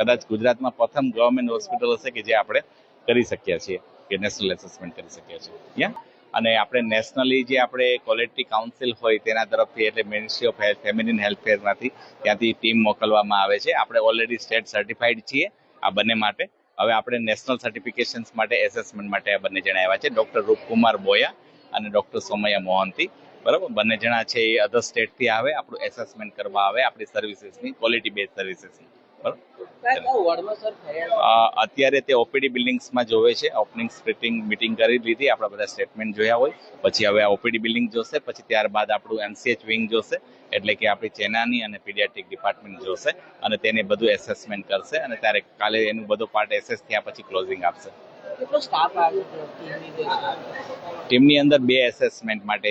કદાચ ગુજરાતમાં પ્રથમ ગવર્મેન્ટ હોસ્પિટલ હશે કે જે આપણે કરી શક્યા છીએ કે નેશનલ એસેસમેન્ટ કરી શક્યા છીએ યા અને આપણે નેશનલી જે આપણે ક્વોલિટી કાઉન્સિલ હોય તેના તરફથી એટલે મિનિસ્ટ્રી ઓફ હેલ્થ ફેમિલી હેલ્થકેરમાંથી ત્યાંથી ટીમ મોકલવામાં આવે છે. આપણે ઓલરેડી સ્ટેટ સર્ટિફાઈડ છીએ આ બંને માટે. હવે આપણે નેશનલ સર્ટિફિકેશન્સ માટે એસેસમેન્ટ માટે આ બંને જણા આવ્યા છે, ડોક્ટર રૂપકુમાર બોયા અને ડોક્ટર સોમૈયા મોહંતી. બરાબર, બંને જણા છે એ અધર સ્ટેટથી આવે, આપણું એસેસમેન્ટ કરવા આવે આપણી સર્વિસીસની, ક્વોલિટી બેઝ સર્વિસીસની. અત્યારે તે ઓપીડી બિલ્ડિંગ્સમાં જોવે છે. ઓપનિંગ મીટિંગ કરી લીધી, આપણા બધા સ્ટેટમેન્ટ જોયા હોય પછી હવે આ ઓપીડી બિલ્ડિંગ જોશે, પછી ત્યારબાદ આપણું એમસીએચ વિંગ જોશે, એટલે કે આપણી ચેનાની અને પીડિયાટ્રિક ડિપાર્ટમેન્ટ જોશે અને તેને બધું એસેસમેન્ટ કરશે અને ત્યારે કાલે એનું બધો પાર્ટ એસેસ થયા પછી ક્લોઝિંગ આપશે. ટીમની અંદર 2 એસેસમેન્ટ માટે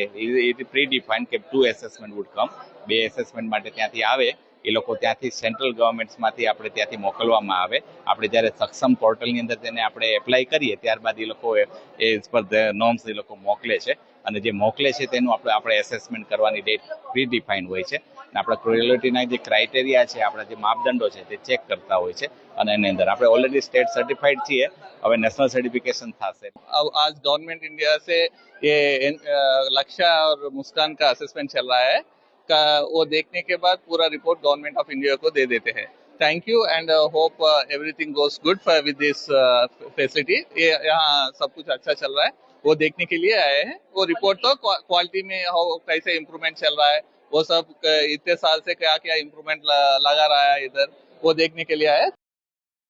ઇટ પ્રી ડિફાઇન્ડ કે 2 એસેસમેન્ટ વુડ કમ. 2 એસેસમેન્ટ માટે ત્યાંથી આવે એ લોકો, ત્યાંથી સેન્ટ્રલ ગવર્મેન્ટ્સમાંથી આપણે ત્યાંથી મોકલવામાં આવે. આપણે જ્યારે સક્ષમ પોર્ટલની અંદર તેને આપણે એપ્લાય કરીએ ત્યારબાદ એ લોકો એઝ પર ધ નોર્મ્સ એ લોકો મોકલે છે અને જે મોકલે છે તેનું આપણે એસેસમેન્ટ કરવાની ડેટ પ્રી ડિફાઇન્ડ હોય છે. આપણા ક્વોલિટીના જે ક્રાઇટેરિયા છે, આપણા જે માપદંડો છે તે ચેક કરતા હોય છે અને એની અંદર આપણે ઓલરેડી સ્ટેટ સર્ટિફાઈડ છીએ, હવે नेशनल सर्टिफिकेशन था से। अब आज गवर्नमेंट इंडिया से ये लक्ष्य और मुस्कान का असेसमेंट चल रहा है का वो देखने के बाद पूरा रिपोर्ट गवर्नमेंट ऑफ इंडिया को दे देते हैं। Thank you and hope everything goes good with this facility. ये यहाँ सब कुछ अच्छा चल रहा है, वो देखने के लिए आए हैं। वो रिपोर्ट तो क्वालिटी में कैसे इम्प्रूवमेंट चल रहा है, वो सब इतने साल से क्या क्या इम्प्रूवमेंट लगा रहा है इधर, वो देखने के लिए आए।